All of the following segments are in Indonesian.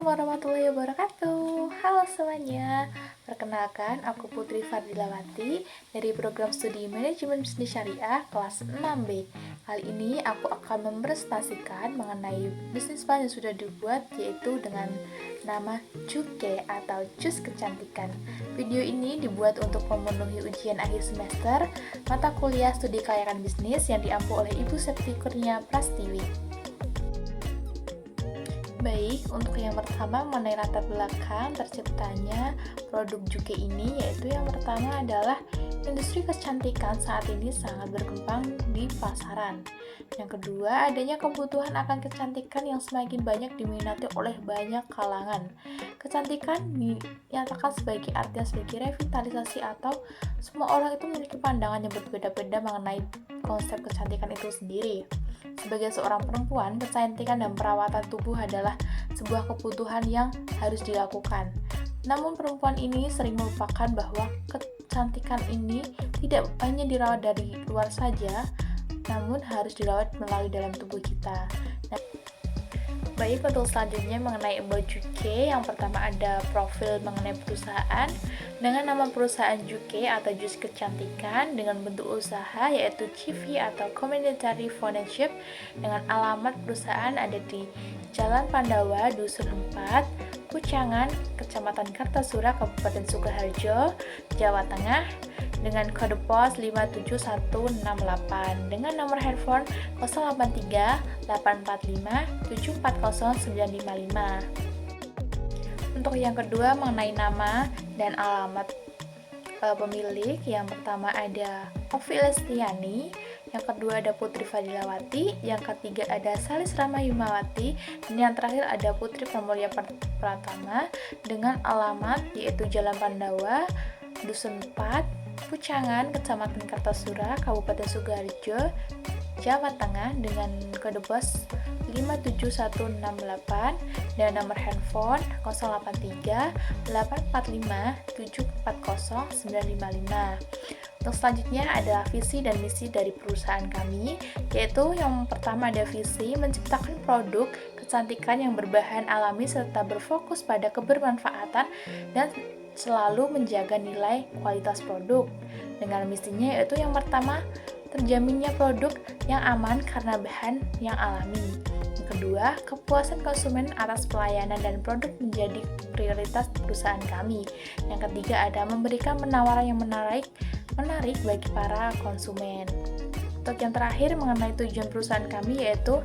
Warahmatullahi wabarakatuh. Halo semuanya. Perkenalkan, aku Putri Fardilawati dari program studi Manajemen Bisnis Syariah kelas 6B. Kali ini aku akan mempresentasikan mengenai bisnis plan yang sudah dibuat, yaitu dengan nama Juke atau Jus Kecantikan. Video ini dibuat untuk memenuhi ujian akhir semester mata kuliah studi kelayakan bisnis yang diampu oleh Ibu Septi Kurnia Prastiwi. Baik, untuk yang pertama mengenai latar belakang terciptanya produk Juke ini, yaitu yang pertama adalah industri kecantikan saat ini sangat berkembang di pasaran. Yang kedua, adanya kebutuhan akan kecantikan yang semakin banyak diminati oleh banyak kalangan. Kecantikan dinyatakan sebagai artinya sebagai revitalisasi atau semua orang itu memiliki pandangan yang berbeda-beda mengenai konsep kecantikan itu sendiri. Sebagai seorang perempuan, kecantikan dan perawatan tubuh adalah sebuah kebutuhan yang harus dilakukan. Namun perempuan ini sering melupakan bahwa kecantikan ini tidak hanya dirawat dari luar saja, namun harus dirawat melalui dalam tubuh kita. Baik, untuk selanjutnya mengenai About Juke, yang pertama ada profil mengenai perusahaan dengan nama perusahaan Juke atau Jus Kecantikan dengan bentuk usaha yaitu CV atau Community Foundership dengan alamat perusahaan ada di Jalan Pandawa, Dusun 4, Pucangan, Kecamatan Kartasura, Kabupaten Sukoharjo, Jawa Tengah dengan kode pos 57168 dengan nomor handphone 083 845 740 955. Untuk yang kedua mengenai nama dan alamat pemilik, yang pertama ada Ovi Lestiani, yang kedua ada Putri Fadilawati, yang ketiga ada Salis Rama Yumawati, dan yang terakhir ada Putri Pramulya Pratama dengan alamat yaitu Jalan Pandawa, Dusun 4, Pucangan, Kecamatan Kartasura, Kabupaten Sukoharjo, Jawa Tengah dengan kode pos 57168 dan nomor handphone 083 845 740 955. Untuk selanjutnya adalah visi dan misi dari perusahaan kami, yaitu yang pertama ada visi menciptakan produk kecantikan yang berbahan alami serta berfokus pada kebermanfaatan dan selalu menjaga nilai kualitas produk. Dengan misinya yaitu yang pertama, terjaminnya produk yang aman karena bahan yang alami. Yang kedua, kepuasan konsumen atas pelayanan dan produk menjadi prioritas perusahaan kami. Yang ketiga ada memberikan penawaran yang menarik bagi para konsumen. Untuk yang terakhir mengenai tujuan perusahaan kami yaitu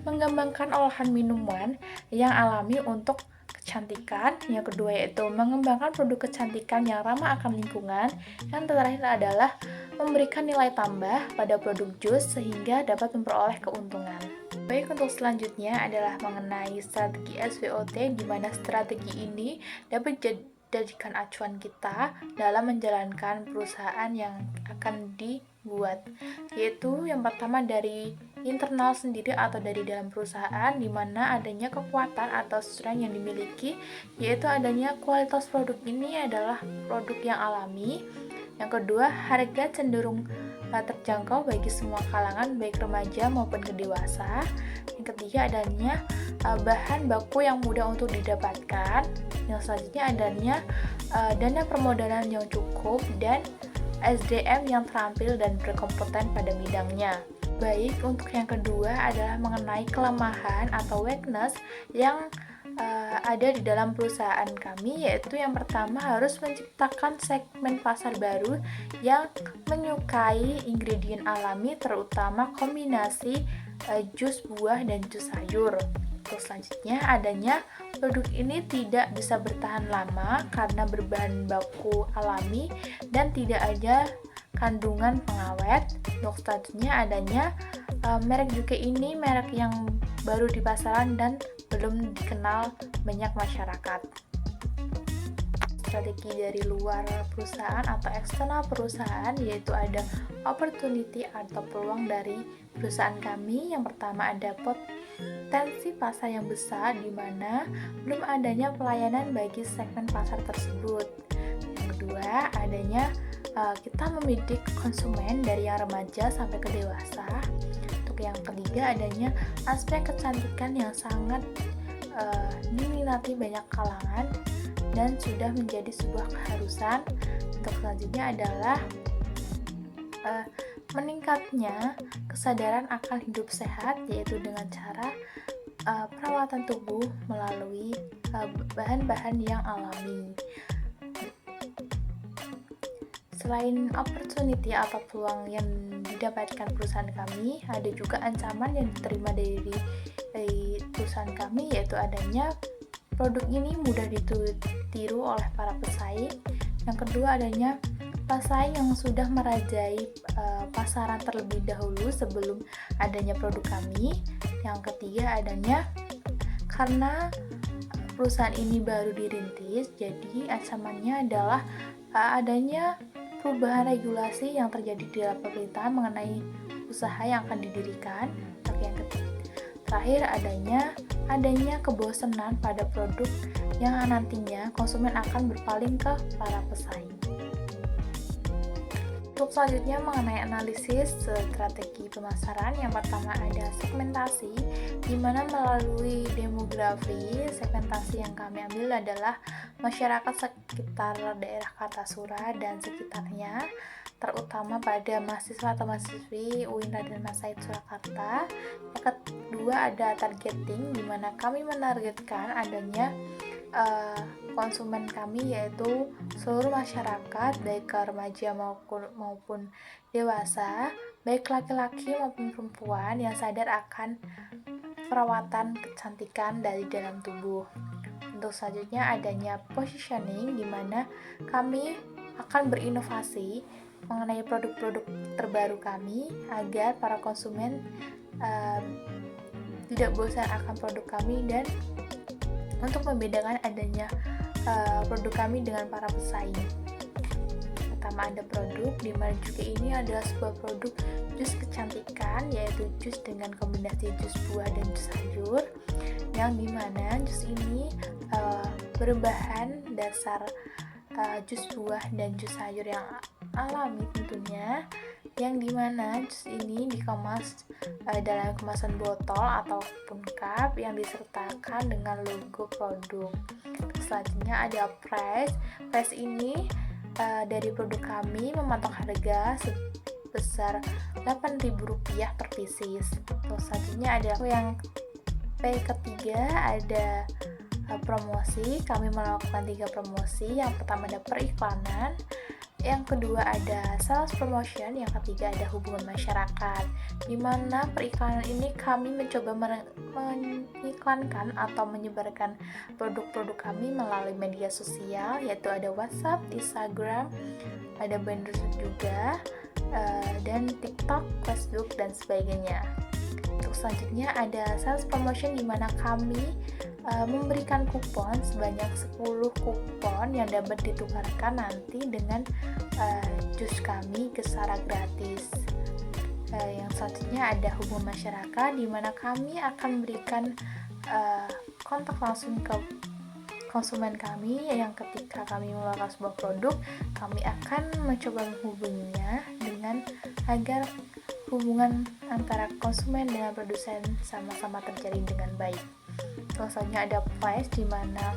mengembangkan olahan minuman yang alami untuk kecantikan. Yang kedua yaitu mengembangkan produk kecantikan yang ramah akan lingkungan. Yang terakhir adalah memberikan nilai tambah pada produk jus sehingga dapat memperoleh keuntungan. Baik, untuk selanjutnya adalah mengenai strategi SWOT, di mana strategi ini dapat dijadikan acuan kita dalam menjalankan perusahaan yang akan dibuat, yaitu yang pertama dari internal sendiri atau dari dalam perusahaan, di mana adanya kekuatan atau strength yang dimiliki, yaitu adanya kualitas produk ini adalah produk yang alami. Yang kedua, harga cenderung terjangkau bagi semua kalangan, baik remaja maupun kedewasa. Yang ketiga, adanya bahan baku yang mudah untuk didapatkan. Yang selanjutnya, adanya dana permodalan yang cukup dan SDM yang terampil dan berkompeten pada bidangnya. Baik, untuk yang kedua adalah mengenai kelemahan atau weakness yang ada di dalam perusahaan kami, yaitu yang pertama harus menciptakan segmen pasar baru yang menyukai ingredient alami, terutama kombinasi jus buah dan jus sayur. Terus selanjutnya adanya produk ini tidak bisa bertahan lama karena berbahan baku alami dan tidak ada kandungan pengawet. Untuk selanjutnya adanya merek Juke ini merek yang baru di pasaran dan belum dikenal banyak masyarakat. Strategi dari luar perusahaan atau eksternal perusahaan yaitu ada opportunity atau peluang dari perusahaan kami. Yang pertama ada potensi pasar yang besar di mana belum adanya pelayanan bagi segmen pasar tersebut. Yang kedua adanya kita membidik konsumen dari yang remaja sampai ke dewasa. Yang ketiga adanya aspek kecantikan yang sangat diminati banyak kalangan dan sudah menjadi sebuah keharusan. Untuk selanjutnya adalah meningkatnya kesadaran akan hidup sehat, yaitu dengan cara perawatan tubuh melalui bahan-bahan yang alami. Selain opportunity atau peluang yang didapatkan perusahaan kami, ada juga ancaman yang diterima dari perusahaan kami, yaitu adanya produk ini mudah ditiru oleh para pesaing. Yang kedua, adanya pesaing yang sudah merajai pasaran terlebih dahulu sebelum adanya produk kami. Yang ketiga, adanya karena perusahaan ini baru dirintis, jadi ancamannya adalah adanya perubahan regulasi yang terjadi di dalam pemerintahan mengenai usaha yang akan didirikan. Yang terakhir, adanya kebosanan pada produk yang nantinya konsumen akan berpaling ke para pesaing. Untuk selanjutnya mengenai analisis strategi pemasaran, yang pertama ada segmentasi, di mana melalui demografi, segmentasi yang kami ambil adalah masyarakat sekitar daerah Kartasura dan sekitarnya, terutama pada mahasiswa atau mahasiswi UIN Raden Mas Said Surakarta. Yang kedua ada targeting, di mana kami menargetkan adanya konsumen kami, yaitu seluruh masyarakat, baik remaja maupun dewasa, baik laki-laki maupun perempuan yang sadar akan perawatan kecantikan dari dalam tubuh. Untuk selanjutnya adanya positioning, di mana kami akan berinovasi mengenai produk-produk terbaru kami agar para konsumen tidak bosan akan produk kami, dan untuk membedakan adanya produk kami dengan para pesaing. Pertama ada produk, di mana juga ini adalah sebuah produk jus kecantikan, yaitu jus dengan kombinasi jus buah dan jus sayur, yang dimana jus ini berbahan dasar jus buah dan jus sayur yang alami tentunya, yang dimana jus ini dikemas dalam kemasan botol ataupun cup yang disertakan dengan logo produk. Selanjutnya ada price. Price ini dari produk kami mematok harga sebesar Rp8.000 per pieces. Terus selanjutnya ada yang ketiga ada promosi. Kami melakukan 3 promosi. Yang pertama ada periklanan, yang kedua ada sales promotion, yang ketiga ada hubungan masyarakat, di mana periklanan ini kami mencoba mengiklankan atau menyebarkan produk-produk kami melalui media sosial, yaitu ada WhatsApp, Instagram, ada banner juga, dan TikTok, Facebook, dan sebagainya. Untuk selanjutnya ada sales promotion, di mana kami memberikan kupon sebanyak 10 kupon yang dapat ditukarkan nanti dengan jus kami secara gratis. Yang selanjutnya ada hubungan masyarakat, di mana kami akan memberikan kontak langsung ke konsumen kami yang ketika kami mengeluarkan sebuah produk, kami akan mencoba menghubunginya dengan agar hubungan antara konsumen dengan produsen sama-sama terjalin dengan baik. Selanjutnya ada price, di mana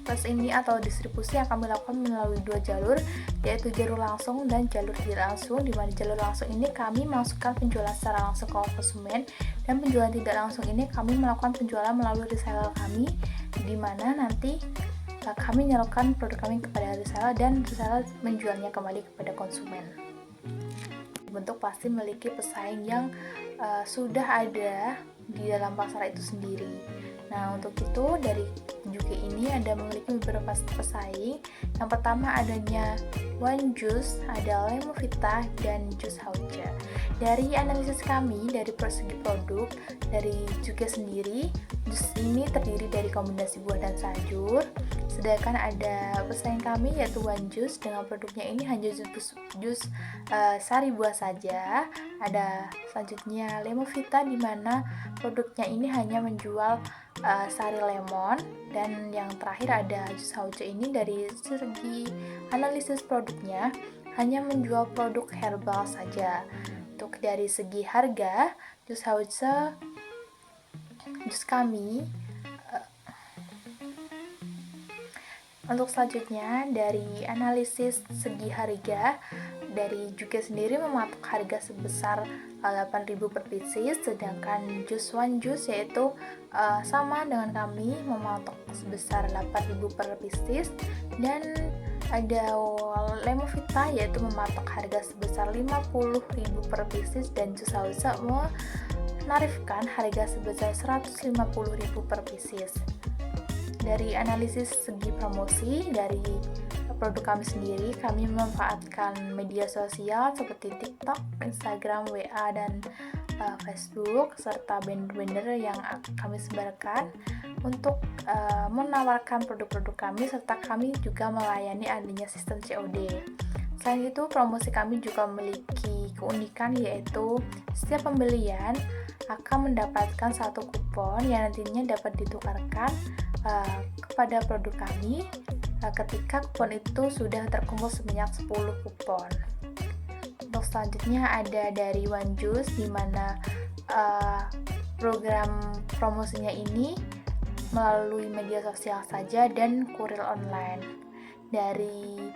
price ini atau distribusi yang kami lakukan melalui 2 jalur, yaitu jalur langsung dan jalur tidak langsung, di mana jalur langsung ini kami masukkan penjualan secara langsung ke konsumen, dan penjualan tidak langsung ini kami melakukan penjualan melalui reseller kami, di mana nanti kami menyalurkan produk kami kepada reseller dan reseller menjualnya kembali kepada konsumen. Bentuk pasti memiliki pesaing yang sudah ada di dalam pasar itu sendiri. Nah, untuk itu dari Juki ini ada memiliki beberapa pesaing. Yang pertama adanya One Juice, ada Lemovita, dan Jus Hauja. Dari analisis kami dari persegi produk dari Juki sendiri, jus ini terdiri dari kombinasi buah dan sayur. Sedangkan ada pesaing kami yaitu One Juice, dengan produknya ini hanya jus sari buah saja. Ada selanjutnya Lemovita, di mana produknya ini hanya menjual sari lemon, dan yang terakhir ada Jus Hauja. Ini dari segi analisis produknya hanya menjual produk herbal saja. Untuk dari segi harga, Jus Hauja jus kami Untuk selanjutnya, dari analisis segi harga, dari juga sendiri mematok harga sebesar 8.000 per pieces, sedangkan jus one jus yaitu sama dengan kami mematok sebesar 8.000 per pieces, dan ada Lemovita yaitu mematok harga sebesar 50.000 per pieces, dan Jus Hausa menarifkan harga sebesar 150.000 per pieces. Dari analisis segi promosi dari produk kami sendiri, kami memanfaatkan media sosial seperti TikTok, Instagram, WA, dan Facebook, serta banner-banner yang kami sebarkan untuk menawarkan produk-produk kami, serta kami juga melayani adanya sistem COD. Selain itu, promosi kami juga memiliki keunikan, yaitu setiap pembelian akan mendapatkan satu kupon yang nantinya dapat ditukarkan kepada produk kami ketika kupon itu sudah terkumpul sebanyak 10 kupon. Untuk selanjutnya ada dari One Juice, di mana program promosinya ini melalui media sosial saja dan kurir online. Dari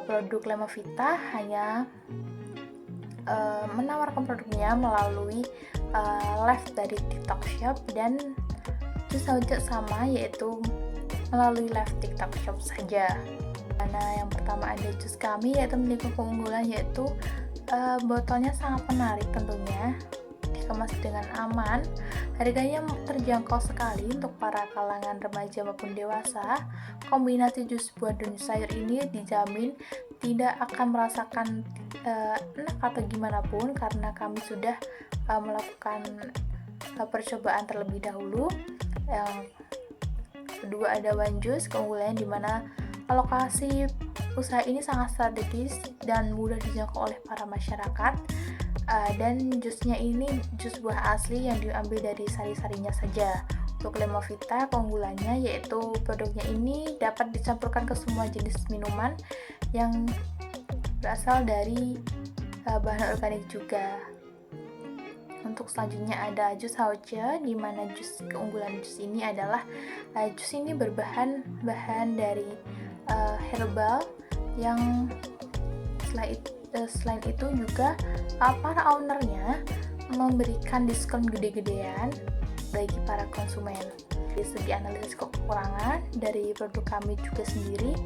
produk Lemovita hanya menawarkan produknya melalui live dari TikTok Shop, dan Jus Hausa sama, yaitu melalui live TikTok Shop saja. Karena yang pertama ada jus kami, yaitu memiliki keunggulan yaitu botolnya sangat menarik tentunya, dikemas dengan aman, harganya terjangkau sekali untuk para kalangan remaja maupun dewasa. Kombinasi jus buah dan jus sayur ini dijamin tidak akan merasakan enak atau gimana pun, karena kami sudah melakukan percobaan terlebih dahulu. Yang kedua ada One Juice, keunggulannya dimana lokasi usaha ini sangat strategis dan mudah dijangkau oleh para masyarakat, dan jusnya ini jus buah asli yang diambil dari sari-sarinya saja. Untuk Lemovita, keunggulannya yaitu produknya ini dapat dicampurkan ke semua jenis minuman yang berasal dari bahan organik juga. Untuk selanjutnya ada Jus Hausa, di mana keunggulan jus ini adalah jus ini berbahan dari herbal, yang selain itu juga para ownernya memberikan diskon gede-gedean bagi para konsumen. Dari segi analisis kekurangan dari produk kami juga sendiri,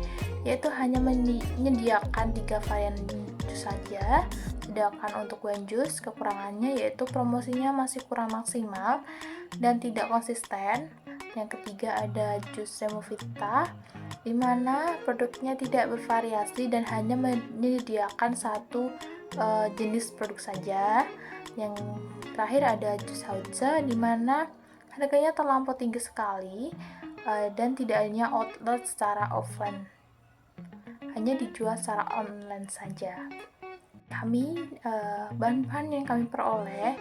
yaitu hanya menyediakan 3 varian jus saja. Sedangkan untuk One Juice, kekurangannya yaitu promosinya masih kurang maksimal dan tidak konsisten. Yang ketiga ada jus Lemovita, di mana produknya tidak bervariasi dan hanya menyediakan satu jenis produk saja. Yang terakhir ada Jus Hausa, di mana harganya terlampau tinggi sekali dan tidak hanya outlet secara offline, hanya dijual secara online saja. Bahan-bahan yang kami peroleh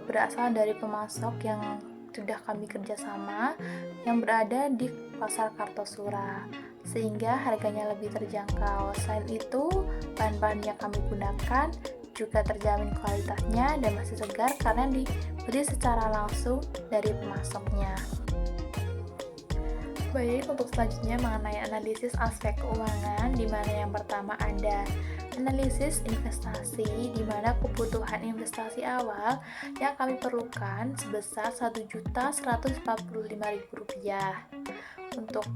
berasal dari pemasok yang sudah kami kerjasama, yang berada di Pasar Kartosura, sehingga harganya lebih terjangkau. Selain itu, bahan-bahan yang kami gunakan juga terjamin kualitasnya dan masih segar karena dibeli secara langsung dari pemasoknya. Baik, untuk selanjutnya mengenai analisis aspek keuangan, di mana yang pertama ada analisis investasi, di mana kebutuhan investasi awal yang kami perlukan sebesar Rp1.145.000. Untuk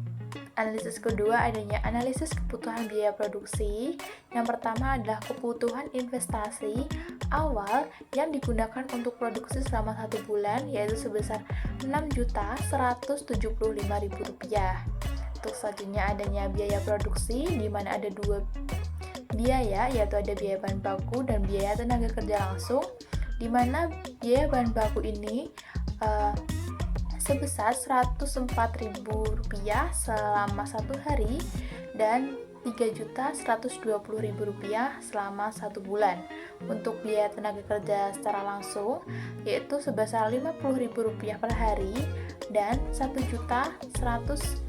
analisis kedua adanya analisis kebutuhan biaya produksi. Yang pertama adalah kebutuhan investasi awal yang digunakan untuk produksi selama 1 bulan, yaitu sebesar Rp6.175.000. Untuk selanjutnya adanya biaya produksi, di mana ada 2 biaya, yaitu ada biaya bahan baku dan biaya tenaga kerja langsung, di mana biaya bahan baku ini sebesar Rp104.000 selama 1 hari dan Rp3.120.000 selama 1 bulan. Untuk biaya tenaga kerja secara langsung yaitu sebesar Rp50.000 per hari dan Rp1.100.000.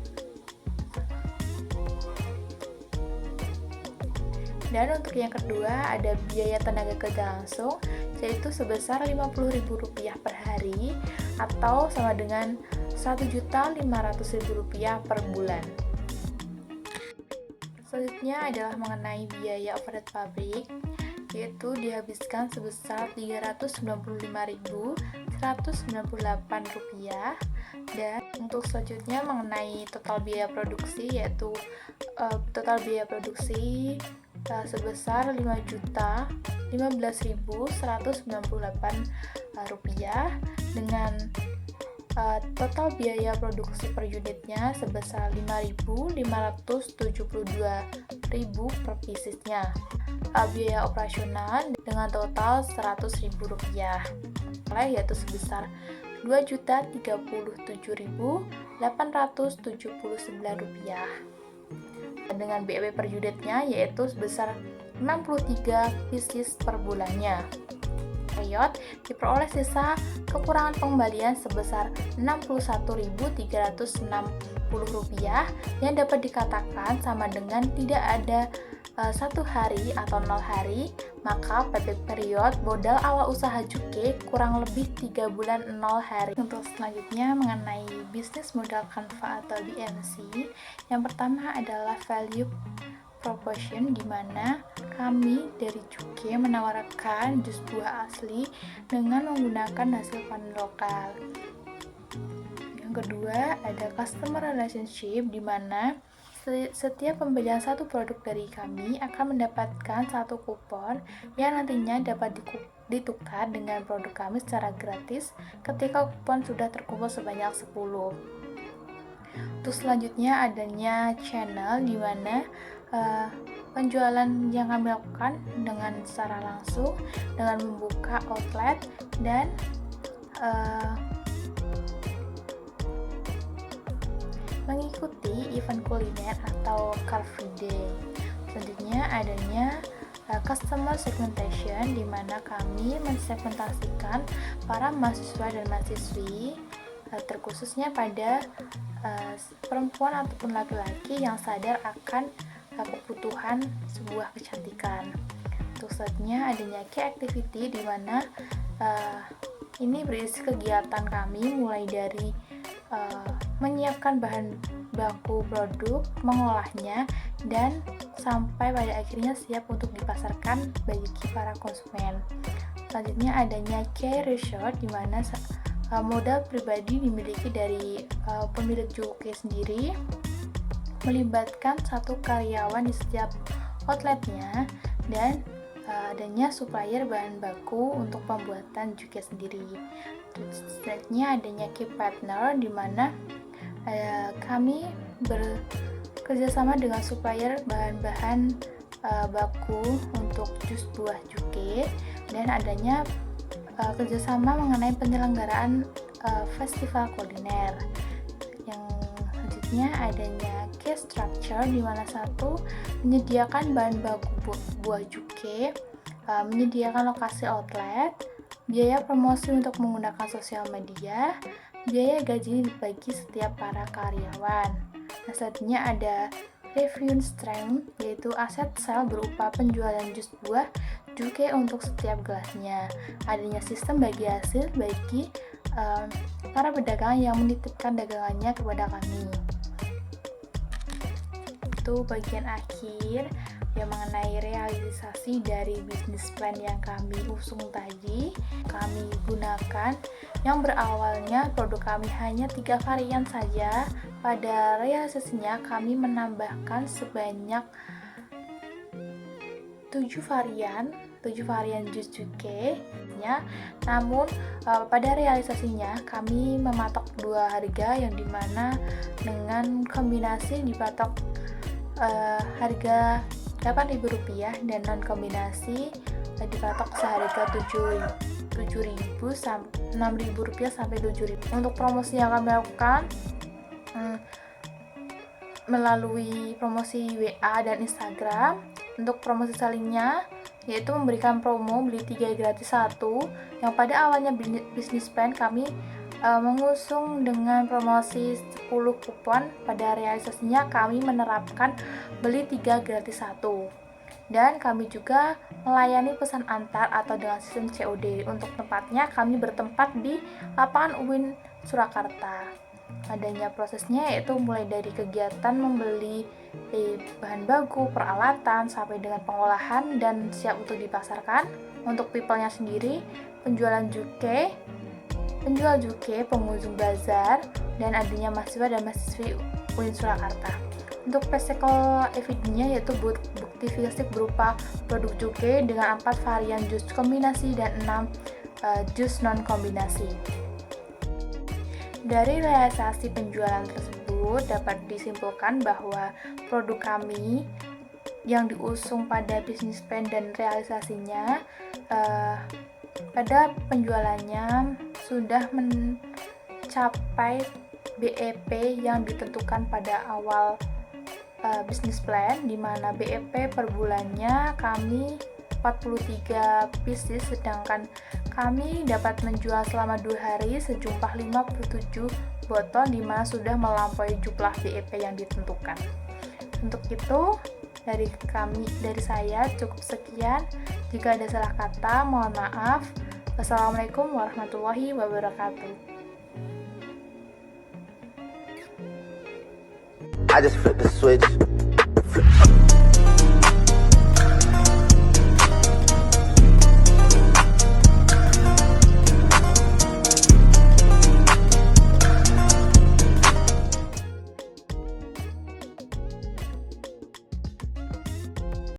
Dan untuk yang kedua ada biaya tenaga kerja langsung, yaitu sebesar Rp50.000 per hari atau sama dengan Rp1.500.000 per bulan. Selanjutnya adalah mengenai biaya overhead pabrik, yaitu dihabiskan sebesar Rp395.198. Dan untuk selanjutnya mengenai total biaya produksi, yaitu total biaya produksi sebesar Rp5.015.198 dengan total biaya produksi per unitnya sebesar Rp5.572.000 per piecesnya. Biaya operasional dengan total Rp100.000, yaitu sebesar Rp2.037.879. Dengan BEP per unitnya yaitu sebesar 63 pieces per bulannya. Period diperoleh sisa kekurangan pengembalian sebesar Rp61.360 yang dapat dikatakan sama dengan tidak ada 1 hari atau 0 hari, maka payback period modal awal usaha Juke kurang lebih 3 bulan 0 hari. Untuk selanjutnya mengenai bisnis modal Canva atau BMC, yang pertama adalah value proposition, di mana kami dari Juke menawarkan jus buah asli dengan menggunakan hasil panen lokal. Yang kedua ada customer relationship, di mana setiap pembelian satu produk dari kami akan mendapatkan satu kupon yang nantinya dapat ditukar dengan produk kami secara gratis ketika kupon sudah terkumpul sebanyak 10. Terus selanjutnya adanya channel, di mana penjualan yang kami lakukan dengan secara langsung dengan membuka outlet dan mengikuti event kuliner atau Car Free Day. Selanjutnya adanya customer segmentation, di mana kami mensegmentasikan para mahasiswa dan mahasiswi terkhususnya pada perempuan ataupun laki-laki yang sadar akan kebutuhan sebuah kecantikan. Untuk selanjutnya adanya key activity, di mana ini berisi kegiatan kami mulai dari menyiapkan bahan baku produk, mengolahnya, dan sampai pada akhirnya siap untuk dipasarkan bagi para konsumen. Selanjutnya adanya key resort, di mana modal pribadi dimiliki dari pemilik Juke sendiri, melibatkan satu karyawan di setiap outletnya, dan adanya supplier bahan baku untuk pembuatan Juke sendiri. Selanjutnya adanya key partner, di mana kami bekerjasama dengan supplier bahan-bahan baku untuk jus buah Juke, dan adanya kerjasama mengenai penyelenggaraan festival kuliner. Yang selanjutnya adanya key structure, di mana satu menyediakan bahan baku buah Juke, menyediakan lokasi outlet, biaya promosi untuk menggunakan sosial media, biaya gaji bagi setiap para karyawan. Nah, selanjutnya ada revenue stream, yaitu aset sel berupa penjualan jus buah Juke untuk setiap gelasnya. Adanya sistem bagi hasil bagi para pedagang yang menitipkan dagangannya kepada kami. Itu bagian akhir yang mengenai realisasi dari bisnis plan yang kami usung tadi. Kami gunakan yang berawalnya produk kami hanya 3 varian saja. Pada realisasinya kami menambahkan sebanyak 7 varian jus Juke. Namun pada realisasinya kami mematok 2 harga, yang dimana dengan kombinasi dipatok harga Rp8.000 dan non kombinasi dipatok seharga Rp6.000 sampai Rp7.000. Untuk promosi yang kami lakukan melalui promosi WA dan Instagram. Untuk promosi salingnya yaitu memberikan promo beli 3 gratis 1, yang pada awalnya bisnis plan kami mengusung dengan promosi 10 kupon. Pada realisasinya kami menerapkan beli 3 gratis 1, dan kami juga melayani pesan antar atau dengan sistem COD. Untuk tempatnya kami bertempat di lapangan UIN Surakarta. adanya prosesnya, yaitu mulai dari kegiatan membeli bahan baku, peralatan, sampai dengan pengolahan dan siap untuk dipasarkan. Untuk people-nya sendiri, penjual juke, pengunjung bazar, dan adanya mahasiswa dan mahasiswi UIN Surakarta. Untuk physical evidence-nya yaitu bukti fisik berupa produk juke dengan 4 varian jus kombinasi dan 6 jus non kombinasi. Dari realisasi penjualan tersebut dapat disimpulkan bahwa produk kami yang diusung pada bisnis plan dan realisasinya pada penjualannya sudah mencapai BEP yang ditentukan pada awal bisnis plan, di mana BEP per bulannya kami 43 pieces, sedangkan kami dapat menjual selama 2 hari sejumlah 57 botol, di mana sudah melampaui jumlah BEP yang ditentukan. Untuk itu, dari saya cukup sekian. Jika ada salah kata, mohon maaf. Wassalamualaikum warahmatullahi wabarakatuh. I just flip the switch.